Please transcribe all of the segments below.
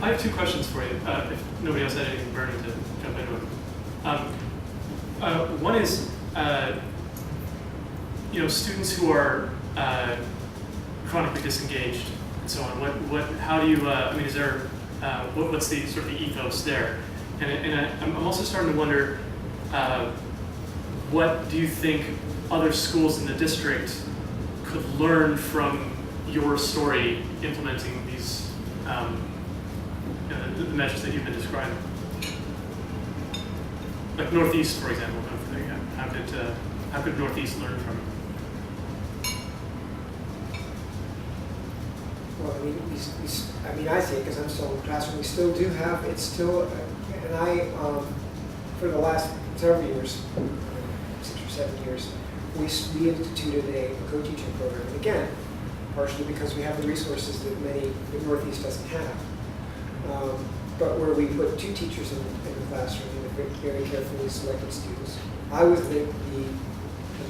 I have two questions for you, if nobody else had anything burning to jump into it. One is, students who are chronically disengaged and so on. How do you? Is there? What's the sort of the ethos there? And I'm also starting to wonder, what do you think other schools in the district could learn from your story implementing these the measures that you've been describing? Like Northeast, for example, how could Northeast learn from it? Well, I see it because I'm still in the classroom. We still do have, it's still, and I, for the last several years, 6 or 7 years, we instituted a co-teaching program. And again, partially because we have the resources that the Northeast doesn't have. But where we put 2 teachers in the classroom and very carefully selected students. I was the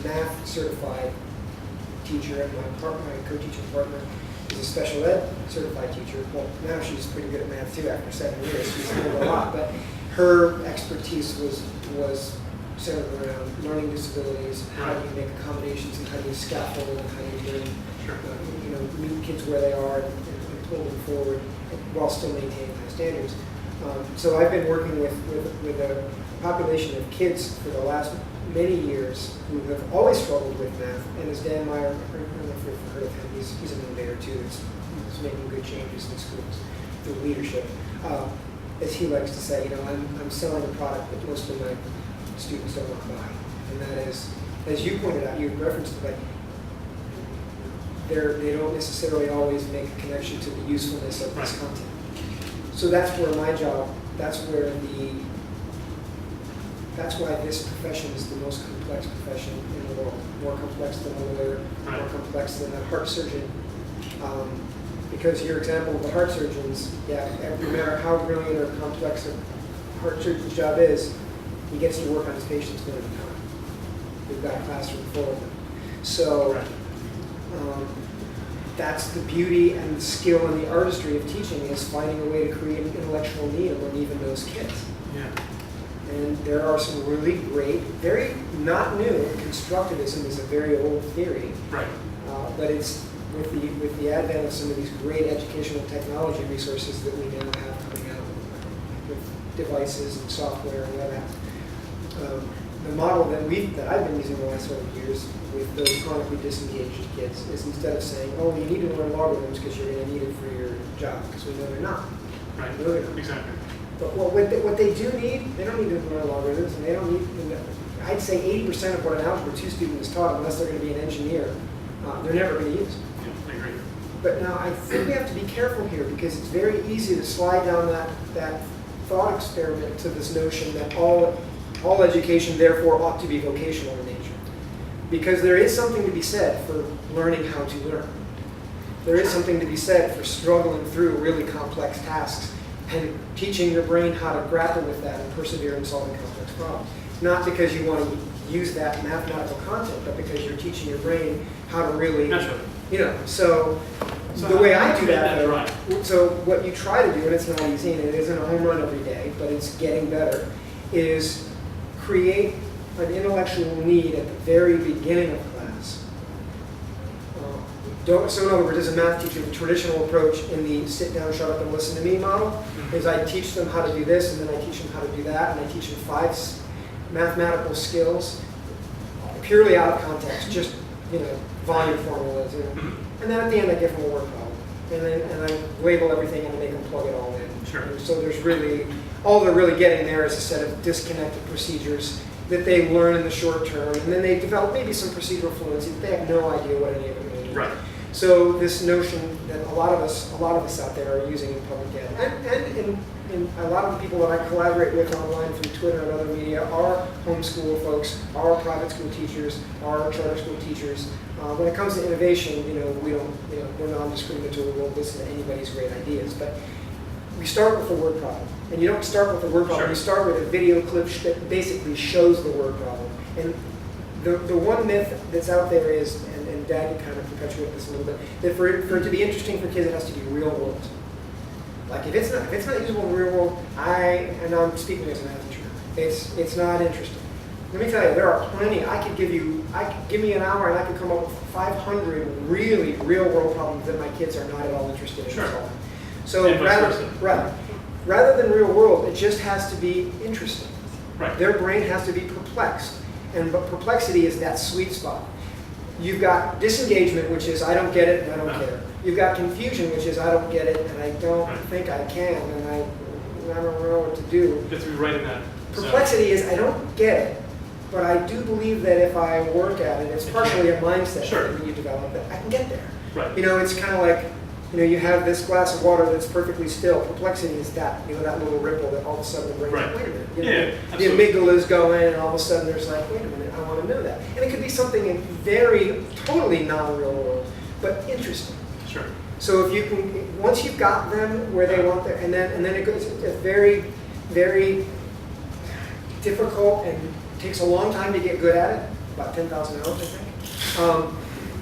math certified teacher, and my co-teaching partner is a special ed certified teacher. Well, now she's pretty good at math too after 7 years. She's learned a lot, but her expertise was centered around learning disabilities, how do you make accommodations, and how do you scaffold, and how do you meet kids where they are and pull them forward while still maintaining high standards. So I've been working with a population of kids for the last many years who have always struggled with math. And as Dan Meyer, I don't know if you've heard of him, he's an innovator too. He's making good changes in schools through leadership. As he likes to say, I'm selling a product that most of my students don't want to buy. And that is, as you pointed out, you referenced it, they don't necessarily always make a connection to the usefulness of this content. So that's where my job, that's why this profession is the most complex profession in the world. More complex than a lawyer, more complex than a heart surgeon. Because your example of the heart surgeons, no matter how brilliant or complex a heart surgeon's job is, he gets to work on his patients one at a time. We've got a classroom full of them. So that's the beauty and the skill and the artistry of teaching, is finding a way to create an intellectual need among even those kids. Yeah. And there are some really great, very not new. Constructivism is a very old theory. Right. But it's with the advent of some of these great educational technology resources that we now have coming out with devices and software and web apps. The model that I've been using the last several years with those chronically disengaged kids is, instead of saying, "Oh, you need to learn logarithms because you're going to need it for your job," because we know they're not. Right. We know they're not. Exactly. But what they do need, they don't need to learn logarithms, and they don't need. I'd say 80% of what an Algebra 2 student is taught, unless they're going to be an engineer, they're never going to use. Yeah, I agree. But now I think we have to be careful here, because it's very easy to slide down that thought experiment to this notion that all education therefore ought to be vocational in nature. Because there is something to be said for learning how to learn. There is something to be said for struggling through really complex tasks and teaching your brain how to grapple with that and persevere in solving complex problems. Not because you want to use that mathematical content, but because you're teaching your brain how to really, so the way I do that, so what you try to do, and it's not easy, and it isn't a home run every day, but it's getting better, is create an intellectual need at the very beginning of class. So in other words, as a math teacher, the traditional approach in the sit down, shut up, and listen to me model is I teach them how to do this, and then I teach them how to do that, and I teach them 5 mathematical skills purely out of context, just volume formulas, and then at the end I give them a word problem, and I label everything and I make them plug it all in. Sure. And so there's really, all they're really getting there is a set of disconnected procedures that they learn in the short term, and then they develop maybe some procedural fluency, but they have no idea what any of it means. Right. So this notion that a lot of us out there are using in public ed, and a lot of the people that I collaborate with online through Twitter and other media are homeschool folks, are private school teachers, are charter school teachers. When it comes to innovation, we're non-discriminatory. We won't listen to anybody's great ideas, but we start with the word problem. And you don't start with the word problem. Sure. You start with a video clip that basically shows the word problem. And the one myth that's out there is, and Dad kind of perpetuate this a little bit, that for it to be interesting for kids, it has to be real world. Like if it's not usable in the real world, and I'm speaking as a math teacher, it's not interesting. Let me tell you, there are plenty. Give me an hour and I could come up with 500 really real world problems that my kids are not at all interested in Sure. solving. So And vice versa. rather than real world, it just has to be interesting. Right. Their brain has to be perplexed, but perplexity is that sweet spot. You've got disengagement, which is I don't get it and I don't care. You've got confusion, which is I don't get it and I don't think I can and I don't know what to do. You have to be right in that. zone. Perplexity is I don't get it, but I do believe that if I work at it, it's partially a mindset Sure. that you develop that I can get there. Right. You know, it's kind of like, you know, you have this glass of water that's perfectly still. Perplexity is that, you know, that little ripple that all of a sudden the brain's like, Right. wait a minute. You know, Yeah, the absolutely. amygdala is going, and all of a sudden there's like, wait a minute, I want to know that. And it could be something in very, totally non-real world, but interesting. Sure. So if you can, once you've got them where they want them, and then it goes, it's very, very difficult and takes a long time to get good at it, about 10,000 hours, I think.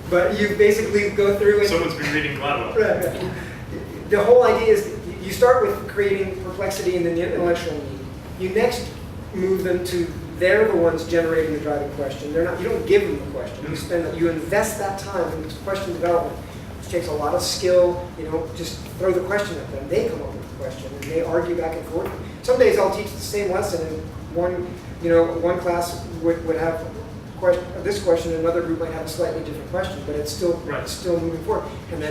But you basically go through it. Someone's been reading Gladwell. Right. The whole idea is you start with creating perplexity and then the intellectual need. You next move them to they're the ones generating the driving question. They're not. You don't give them the question. You invest that time in question development, which takes a lot of skill. You know, just throw the question at them. They come up with the question and they argue back and forth. Some days I'll teach the same lesson and one class would have this question, another group might have a slightly different question, but it's still moving forward. And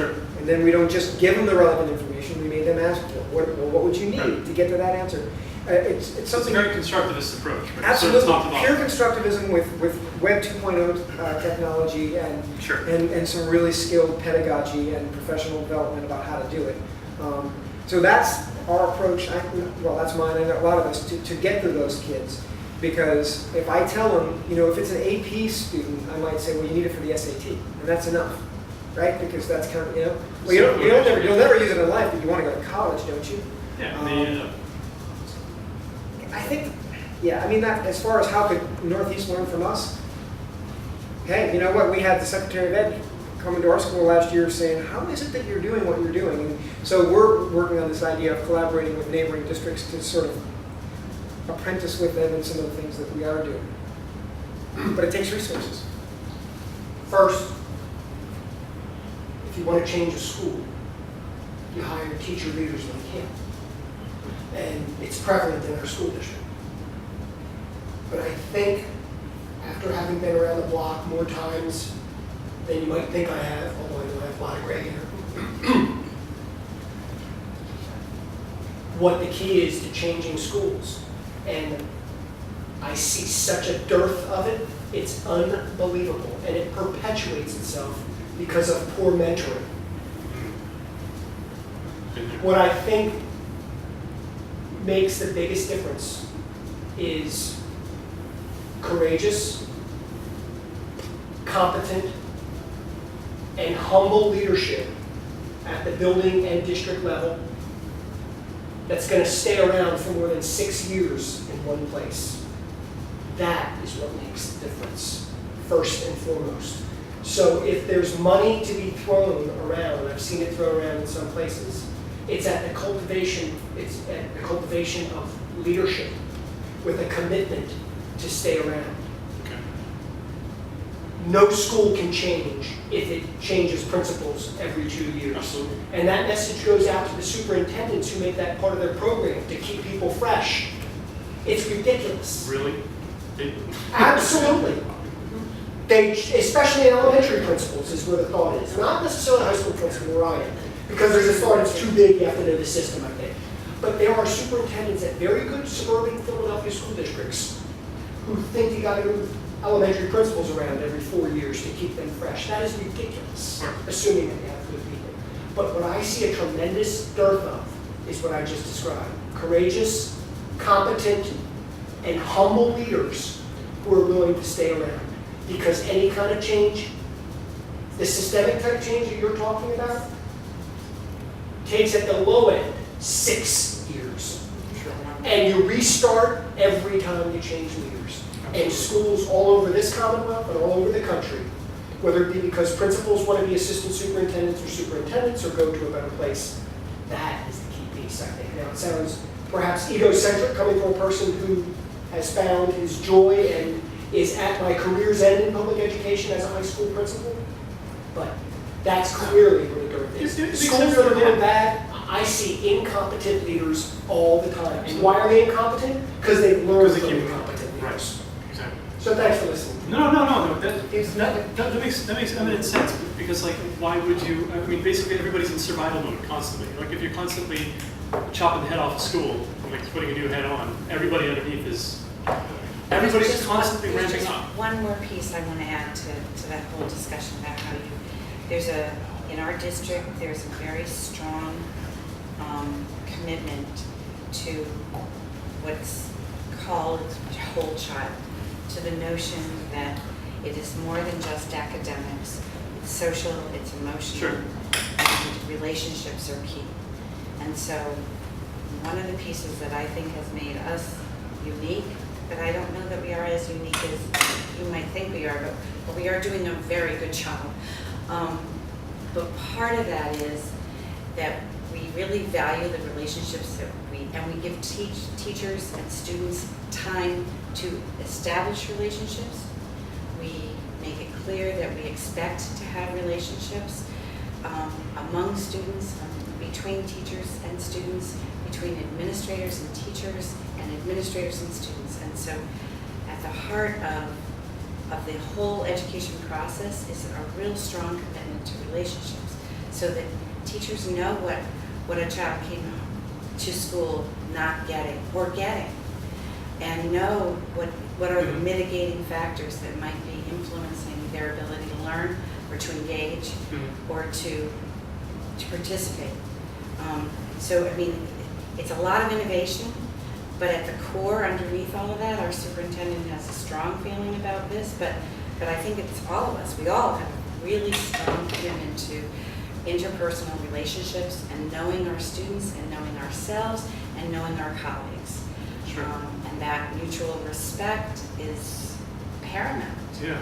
then we don't just give them the relevant information. We made them ask, what would you need to get to that answer? It's something. It's a very constructivist approach. Right? Absolutely, So it's top to pure bottom. constructivism with Web 2.0 technology and Sure. and some really skilled pedagogy and professional development about how to do it. So that's our approach. That's mine and a lot of us to get to those kids. Because if I tell them, you know, if it's an AP student, I might say, well, you need it for the SAT, and that's enough, right? Because that's kind of, you know, well, you'll never use it in life, but you want to go to college, don't you? Yeah. I think, I mean, that as far as how could Northeast learn from us, hey, you know what? We had the Secretary of Ed come into our school last year saying, how is it that you're doing what you're doing? And so we're working on this idea of collaborating with neighboring districts to sort of apprentice with them in some of the things that we are doing. But it takes resources. First, if you want to change a school, you hire teacher leaders when you can. And it's prevalent in our school district. But I think after having been around the block more times than you might think I have, although I know I have a lot of gray hair, what the key is to changing schools. And I see such a dearth of it, it's unbelievable. And it perpetuates itself because of poor mentoring. What I think makes the biggest difference is courageous, competent, and humble leadership at the building and district level that's going to stay around for more than 6 years in one place. That is what makes the difference, first and foremost. So if there's money to be thrown around, I've seen it thrown around in some places, it's at the cultivation of leadership with a commitment to stay around. Okay. No school can change if it changes principals every 2 years. Absolutely. And that message goes out to the superintendents who make that part of their program to keep people fresh. It's ridiculous. Really? Absolutely. They, especially in elementary principals, is where the thought is. Not necessarily high school principal where I am, because there's a thought it's too big, you have to know the system, I think. But there are superintendents at very good suburban Philadelphia school districts who think you got to move elementary principals around every 4 years to keep them fresh. That is ridiculous, assuming that you have good people. But what I see a tremendous dearth of is what I just described. Courageous, competent, and humble leaders who are willing to stay around. Because any kind of change, the systemic type change that you're talking about, takes at the low end 6 years. And you restart every time you change leaders. And schools all over this Commonwealth and all over the country, whether it be because principals want to be assistant superintendents or go to a better place, that is the key piece. piece, I think. Now, it sounds perhaps egocentric coming from a person who has found his joy and is at my career's end in public education as a high school principal, but that's clearly where the dirt is. It makes Schools sense, that are yeah. going bad, I see incompetent leaders all the time. And why are they incompetent? Because they've learned Because they from keep- incompetent leaders. Right, exactly. So thanks for listening. No, that makes eminent sense, because like, why would you, I mean, basically everybody's in survival mode constantly. Like, if you're constantly chopping the head off of school, and like putting a new head on, everybody underneath is, everybody's There's constantly there's ramping just up. One more piece I want to add to that whole discussion about how you, in our district, there's a very strong commitment to what's called whole child, to the notion that it is more than just academics. It's social, it's emotional, Sure. and relationships are key. And so one of the pieces that I think has made us unique, but I don't know that we are as unique as you might think we are, but we are doing a very good job. But part of that is that we really value the relationships that and we give teachers and students time to establish relationships. We make it clear that we expect to have relationships among students, between teachers and students, between administrators and teachers, and administrators and students. And so at the heart of the whole education process is a real strong commitment to relationships, so that teachers know what a child came to school not getting or getting, and know what are the mitigating factors that might be influencing their ability to learn or to engage or to participate. So, I mean, it's a lot of innovation, but at the core, underneath all of that, our superintendent has a strong feeling about this, but I think it's all of us. We all have a really strong commitment to interpersonal relationships and knowing our students and knowing ourselves and knowing our colleagues. Sure. And that mutual respect is paramount. Yeah,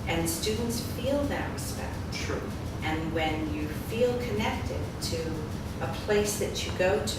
And students feel that respect. sure. And when you feel connected to a place that you go to,